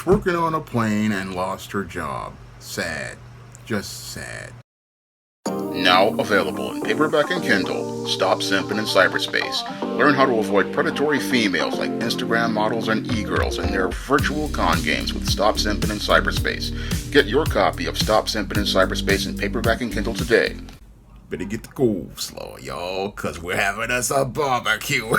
twerking on a plane and lost her job. Sad. Just sad. Now available in paperback and Kindle. Stop Simping in Cyberspace. Learn how to avoid predatory females like Instagram models and e-girls in their virtual con games with Stop Simping in Cyberspace. Get your copy of Stop Simping in Cyberspace in paperback and Kindle today. Better get the coleslaw, y'all, cause we're having us a barbecue.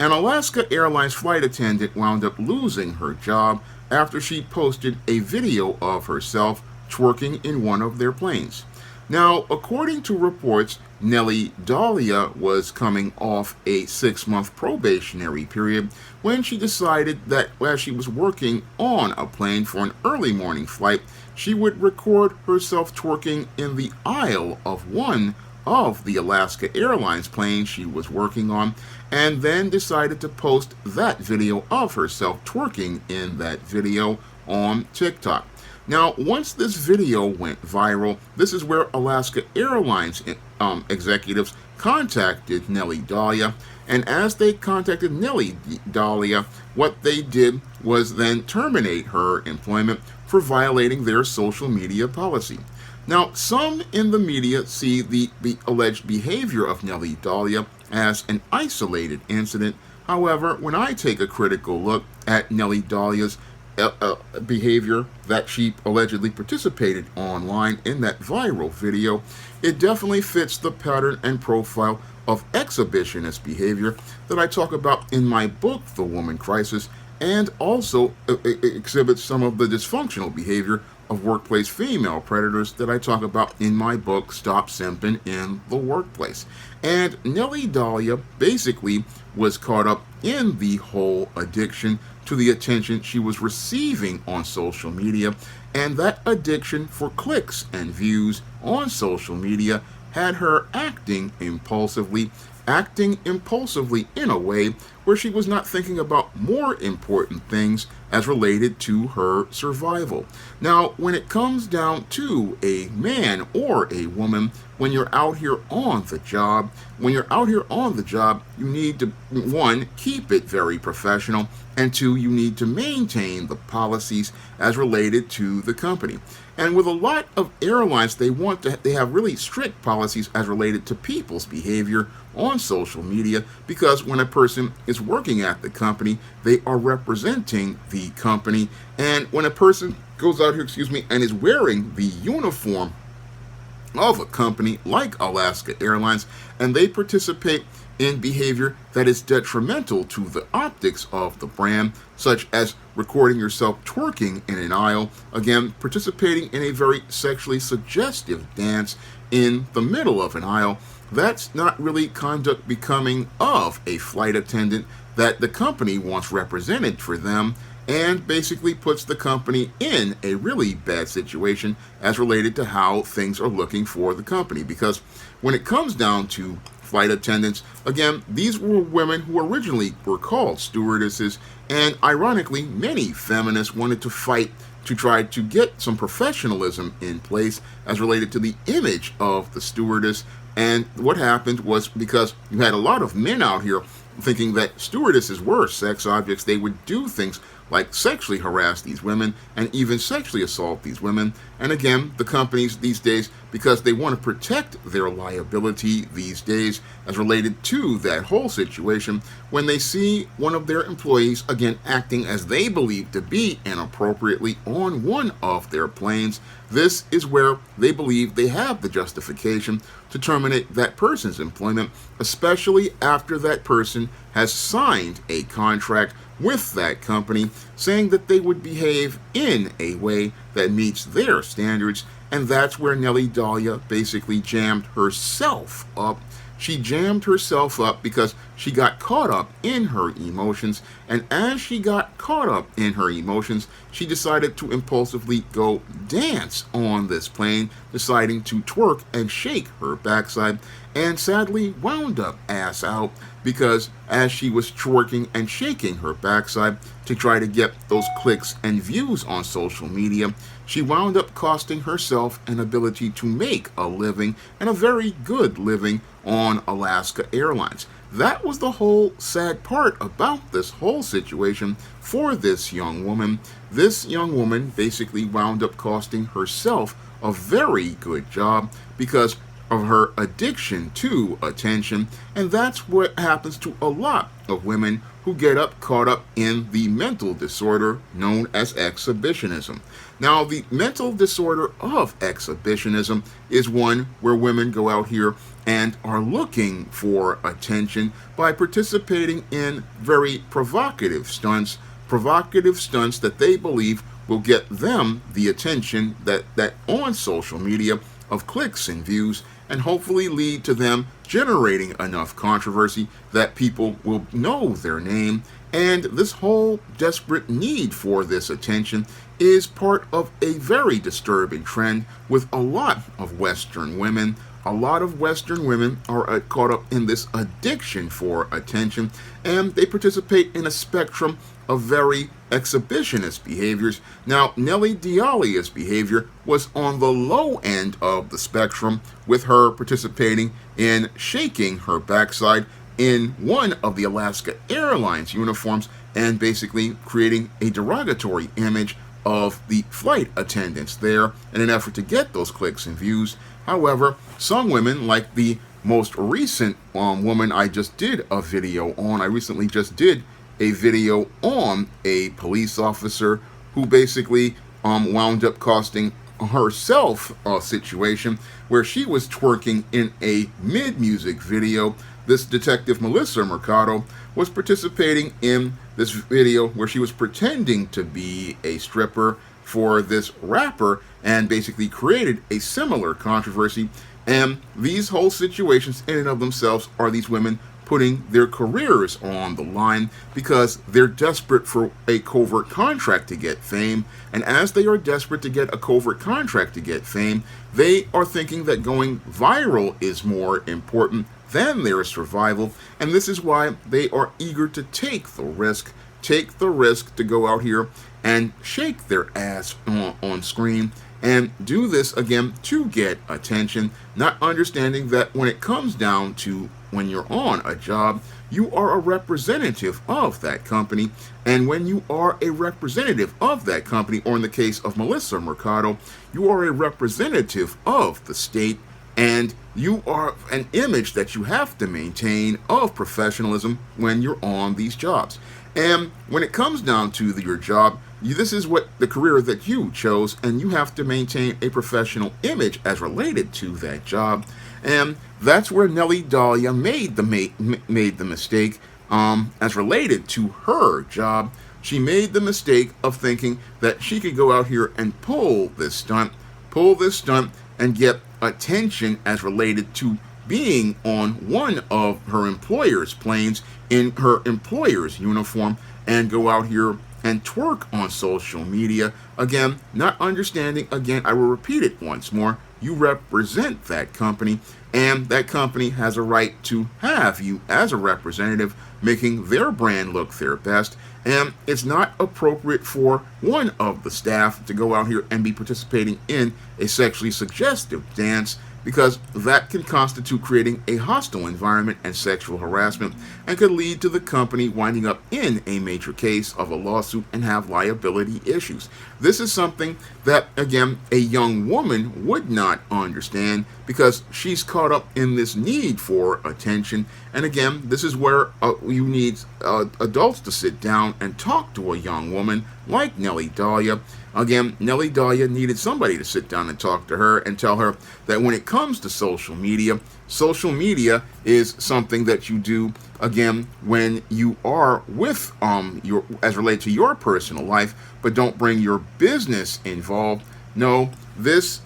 An Alaska Airlines flight attendant wound up losing her job after she posted a video of herself twerking in one of their planes. Now, according to reports, Nellie Dahlia was coming off a 6-month probationary period when she decided that as she was working on a plane for an early morning flight, she would record herself twerking in the aisle of one of the Alaska Airlines planes she was working on, and then decided to post that video of herself twerking in that video on TikTok. Now, once this video went viral, this is where Alaska Airlines executives contacted Nellie Dahlia, and as they contacted Nellie Dahlia, what they did was then terminate her employment for violating their social media policy. Now, some in the media see the alleged behavior of Nellie Dahlia as an isolated incident. However, when I take a critical look at Nellie Dahlia's behavior that she allegedly participated online in that viral video, it definitely fits the pattern and profile of exhibitionist behavior that I talk about in my book, The Woman Crisis, and also exhibits some of the dysfunctional behavior of workplace female predators that I talk about in my book, Stop Simping in the Workplace. And Nellie Dahlia basically was caught up in the whole addiction to the attention she was receiving on social media, and that addiction for clicks and views on social media had her acting impulsively in a way where she was not thinking about more important things as related to her survival. Now, when it comes down to a man or a woman, when you're out here on the job, you need to, one, keep it very professional, and two, you need to maintain the policies as related to the company. And with a lot of airlines, they have really strict policies as related to people's behavior on social media, because when a person is working at the company, they are representing the company. And when a person goes out here, and is wearing the uniform of a company like Alaska Airlines, and they participate in behavior that is detrimental to the optics of the brand, such as recording yourself twerking in an aisle, again, participating in a very sexually suggestive dance in the middle of an aisle, that's not really conduct becoming of a flight attendant that the company wants represented for them, and basically puts the company in a really bad situation as related to how things are looking for the company. Because when it comes down to flight attendants, again, these were women who originally were called stewardesses, and ironically, many feminists wanted to fight to try to get some professionalism in place as related to the image of the stewardess. And what happened was, because you had a lot of men out here thinking that stewardesses were sex objects, they would do things like sexually harass these women and even sexually assault these women. And again, the companies these days, because they want to protect their liability these days as related to that whole situation, when they see one of their employees, again, acting as they believe to be inappropriately on one of their planes, this is where they believe they have the justification to terminate that person's employment, especially after that person has signed a contract with that company saying that they would behave in a way that meets their standards. And that's where Nellie Dahlia basically jammed herself up. She jammed herself up because she got caught up in her emotions, and as she got caught up in her emotions, she decided to impulsively go dance on this plane, deciding to twerk and shake her backside, and sadly wound up ass out, because as she was twerking and shaking her backside to try to get those clicks and views on social media, she wound up costing herself an ability to make a living, and a very good living, on Alaska Airlines. that was the whole sad part about this whole situation for this young woman. This young woman basically wound up costing herself a very good job because of her addiction to attention, and that's what happens to a lot of women who get caught up in the mental disorder known as exhibitionism. Now, the mental disorder of exhibitionism is one where women go out here and are looking for attention by participating in very provocative stunts that they believe will get them the attention that on social media of clicks and views, and hopefully lead to them generating enough controversy that people will know their name. And this whole desperate need for this attention is part of a very disturbing trend with a lot of Western women. A lot of Western women are caught up in this addiction for attention, and they participate in a spectrum of very exhibitionist behaviors. Now, Nelly Dahlia's behavior was on the low end of the spectrum, with her participating in shaking her backside in one of the Alaska Airlines uniforms and basically creating a derogatory image of the flight attendants there in an effort to get those clicks and views. However, some women, like the most recent woman I just did a video on, I recently just did a video on a police officer who basically wound up costing herself a situation where she was twerking in a mid-music video. This detective, Melissa Mercado, was participating in this video where she was pretending to be a stripper for this rapper and basically created a similar controversy. And these whole situations in and of themselves are these women putting their careers on the line because they're desperate for a covert contract to get fame. And as they are desperate to get a covert contract to get fame, they are thinking that going viral is more important than their survival. And this is why they are eager to take the risk to go out here and shake their ass on screen and do this again to get attention, not understanding that when it comes down to when you're on a job, you are a representative of that company. And when you are a representative of that company, or in the case of Melissa Mercado, you are a representative of the state, and you are an image that you have to maintain of professionalism when you're on these jobs. And when it comes down to your job, this is what the career that you chose, and you have to maintain a professional image as related to that job. And that's where Nelly Dahlia made the mistake as related to her job. She made the mistake of thinking that she could go out here and pull this stunt and get attention as related to being on one of her employer's planes in her employer's uniform and go out here and twerk on social media. Again, not understanding, again, I will repeat it once more, you represent that company, and that company has a right to have you as a representative, making their brand look their best. And it's not appropriate for one of the staff to go out here and be participating in a sexually suggestive dance, because that can constitute creating a hostile environment and sexual harassment, and could lead to the company winding up in a major case of a lawsuit and have liability issues. This is something that, again, a young woman would not understand because she's caught up in this need for attention. And again, this is where you need adults to sit down and talk to a young woman like Nelly Dahlia. Again, Nelly Dahlia needed somebody to sit down and talk to her and tell her that when it comes to social media is something that you do, again, when you are with your, as related to your personal life, but don't bring your business involved. No, this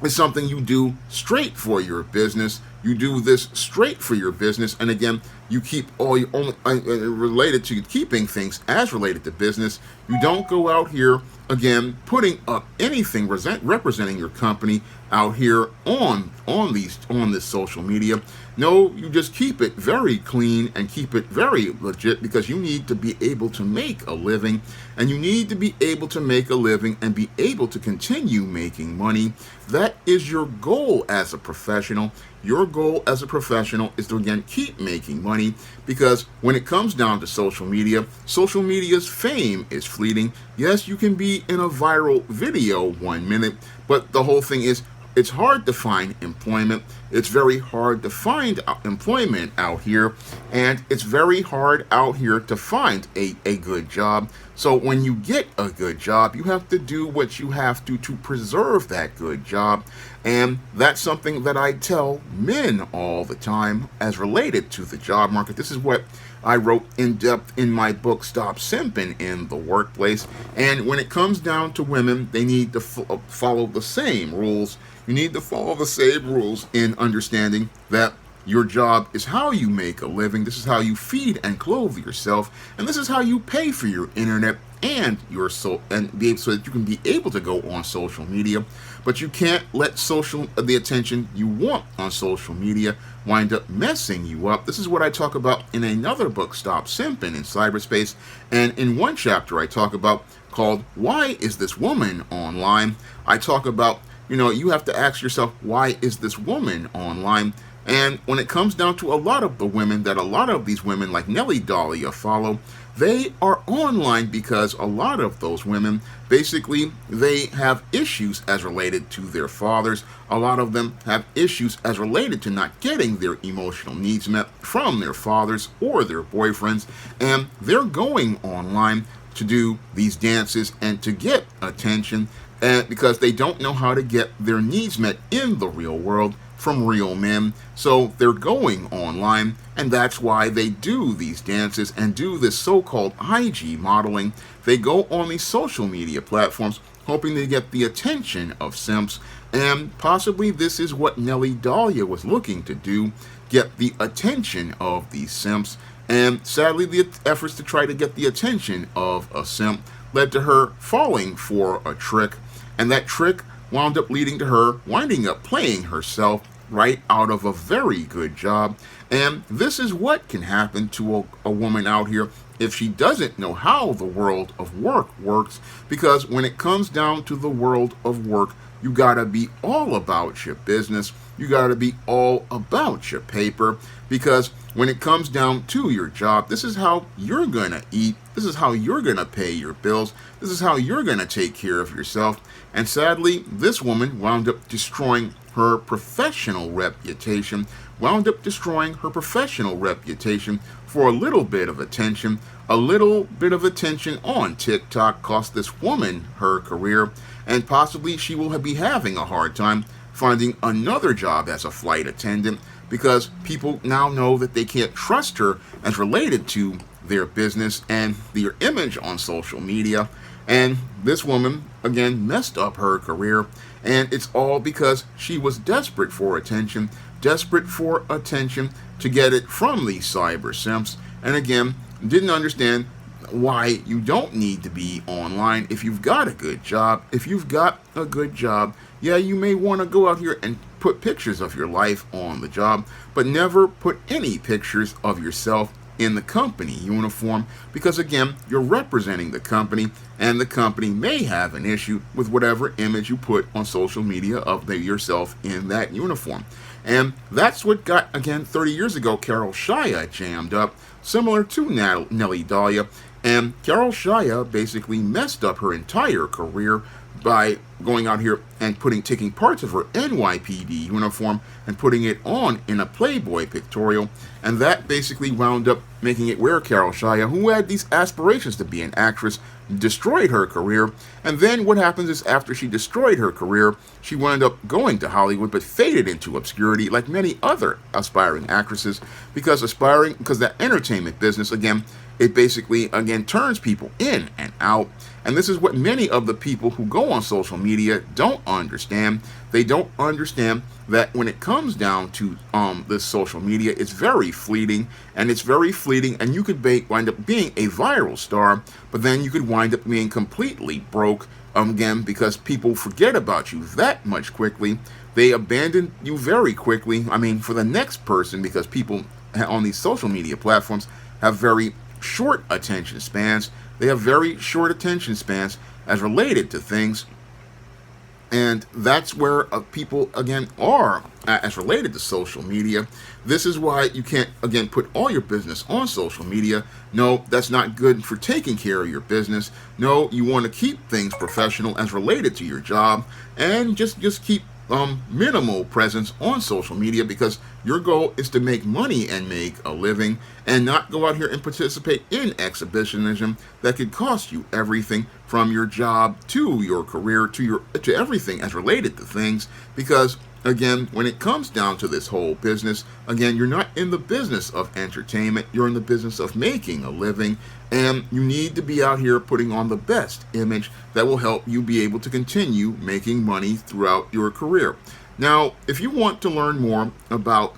is something you do straight for your business. You do this straight for your business. And again, you keep all your only related to keeping things as related to business. You don't go out here again putting up anything representing your company out here on this social media. No, you just keep it very clean and keep it very legit, because you need to be able to make a living, and you need to be able to make a living and be able to continue making money. That is your goal as a professional. Your goal as a professional is to again keep making money, because when it comes down to social media's fame is fleeting. Yes, you can be in a viral video 1 minute, but the whole thing is, it's hard to find employment. It's very hard to find employment out here, and it's very hard out here to find a good job. So when you get a good job, you have to do what you have to preserve that good job. And that's something that I tell men all the time as related to the job market. This is what I wrote in depth in my book, Stop Simping in the Workplace. And when it comes down to women, they need to follow the same rules. You need to follow the same rules in understanding that your job is how you make a living. This is how you feed and clothe yourself, and this is how you pay for your internet and your so that you can be able to go on social media. But you can't let the attention you want on social media wind up messing you up. This is what I talk about in another book, Stop Simping in Cyberspace, and in one chapter I talk about called "Why Is This Woman Online?" I talk about, you have to ask yourself, why is this woman online? And when it comes down to a lot of these women like Nelly Dahlia follow, they are online because a lot of those women, basically, they have issues as related to their fathers. A lot of them have issues as related to not getting their emotional needs met from their fathers or their boyfriends. And they're going online to do these dances and to get attention, and because they don't know how to get their needs met in the real world from real men. So they're going online, and that's why they do these dances and do this so-called IG modeling. They go on these social media platforms hoping to get the attention of simps, and possibly this is what Nelly Dahlia was looking to do, get the attention of these simps. And sadly, the efforts to try to get the attention of a simp led to her falling for a trick, and that trick wound up leading to her winding up playing herself right out of a very good job. And this is what can happen to a woman out here if she doesn't know how the world of work works, because when it comes down to the world of work, you gotta be all about your business. You gotta be all about your paper, because when it comes down to your job, this is how you're gonna eat. This is how you're gonna pay your bills. This is how you're gonna take care of yourself. And sadly, this woman wound up destroying her professional reputation, for a little bit of attention. A little bit of attention on TikTok cost this woman her career, and possibly she will be having a hard time finding another job as a flight attendant, because people now know that they can't trust her as related to their business and their image on social media. And this woman, again, messed up her career, and it's all because she was desperate for attention to get it from these cyber simps, and again, didn't understand why you don't need to be online if you've got a good job. Yeah, you may want to go out here and put pictures of your life on the job, but never put any pictures of yourself in the company uniform, because again, you're representing the company, and the company may have an issue with whatever image you put on social media of yourself in that uniform. And that's what got, again, 30 years ago, Carol Shia jammed up, similar to Nelly Dahlia. And Carol Shia basically messed up her entire career by going out here and taking parts of her NYPD uniform and putting it on in a Playboy pictorial, and that basically wound up making it where Carol Shia, who had these aspirations to be an actress, destroyed her career. And then what happens is, after she destroyed her career, she wound up going to Hollywood, but faded into obscurity like many other aspiring actresses, because that entertainment business, again, It basically, again, turns people in and out. And this is what many of the people who go on social media don't understand. They don't understand that when it comes down to this social media, it's very fleeting, and you could wind up being a viral star, but then you could wind up being completely broke, again, because people forget about you that much quickly. They abandon you very quickly, for the next person, because people on these social media platforms have very short attention spans. They have very short attention spans as related to things. And that's where people, again, are as related to social media. This is why you can't, again, put all your business on social media. No, that's not good for taking care of your business. No, you want to keep things professional as related to your job, and just keep minimal presence on social media, because your goal is to make money and make a living, and not go out here and participate in exhibitionism that could cost you everything from your job to your career to everything as related to things. Because again, when it comes down to this whole business, again, you're not in the business of entertainment, you're in the business of making a living, and you need to be out here putting on the best image that will help you be able to continue making money throughout your career. Now, if you want to learn more about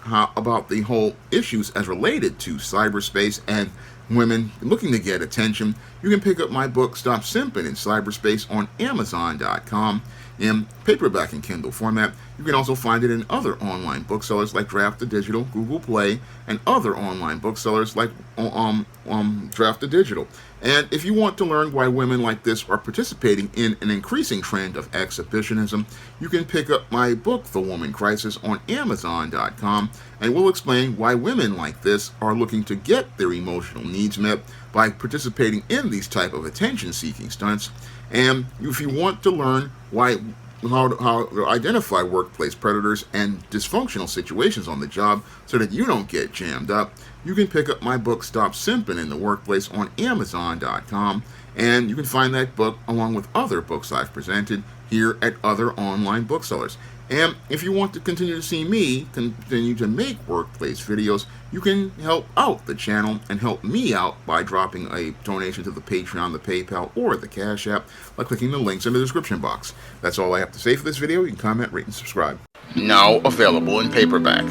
the whole issues as related to cyberspace and women looking to get attention, you can pick up my book, Stop Simping in Cyberspace, on Amazon.com in paperback and Kindle format. You can also find it in other online booksellers like Draft the Digital, Google Play, and other online booksellers like Draft the Digital. And if you want to learn why women like this are participating in an increasing trend of exhibitionism, you can pick up my book, The Woman Crisis, on Amazon.com, and we'll explain why women like this are looking to get their emotional needs met by participating in these type of attention-seeking stunts. And if you want to learn how to identify workplace predators and dysfunctional situations on the job so that you don't get jammed up, you can pick up my book, Stop Simping in the Workplace, on Amazon.com, and you can find that book along with other books I've presented here at other online booksellers. And if you want to continue to see me continue to make workplace videos, you can help out the channel and help me out by dropping a donation to the Patreon, the PayPal, or the Cash App by clicking the links in the description box. That's all I have to say for this video. You can comment, rate, and subscribe. Now available in paperback.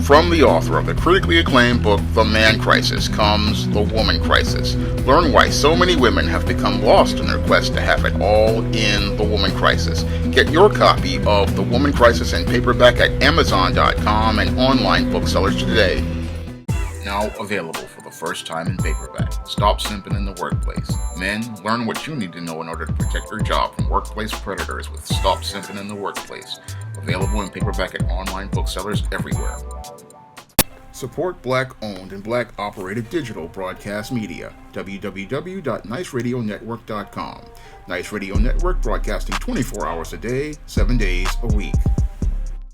From the author of the critically acclaimed book, The Man Crisis, comes The Woman Crisis. Learn why so many women have become lost in their quest to have it all in The Woman Crisis. Get your copy of The Woman Crisis in paperback at Amazon.com and online booksellers today. Now available for the first time in paperback. Stop Simping in the Workplace. Men, learn what you need to know in order to protect your job from workplace predators with Stop Simping in the Workplace. Available in paperback at online booksellers everywhere. Support Black-owned and Black-operated digital broadcast media. www.niceradionetwork.com. Nice Radio Network, broadcasting 24 hours a day, 7 days a week.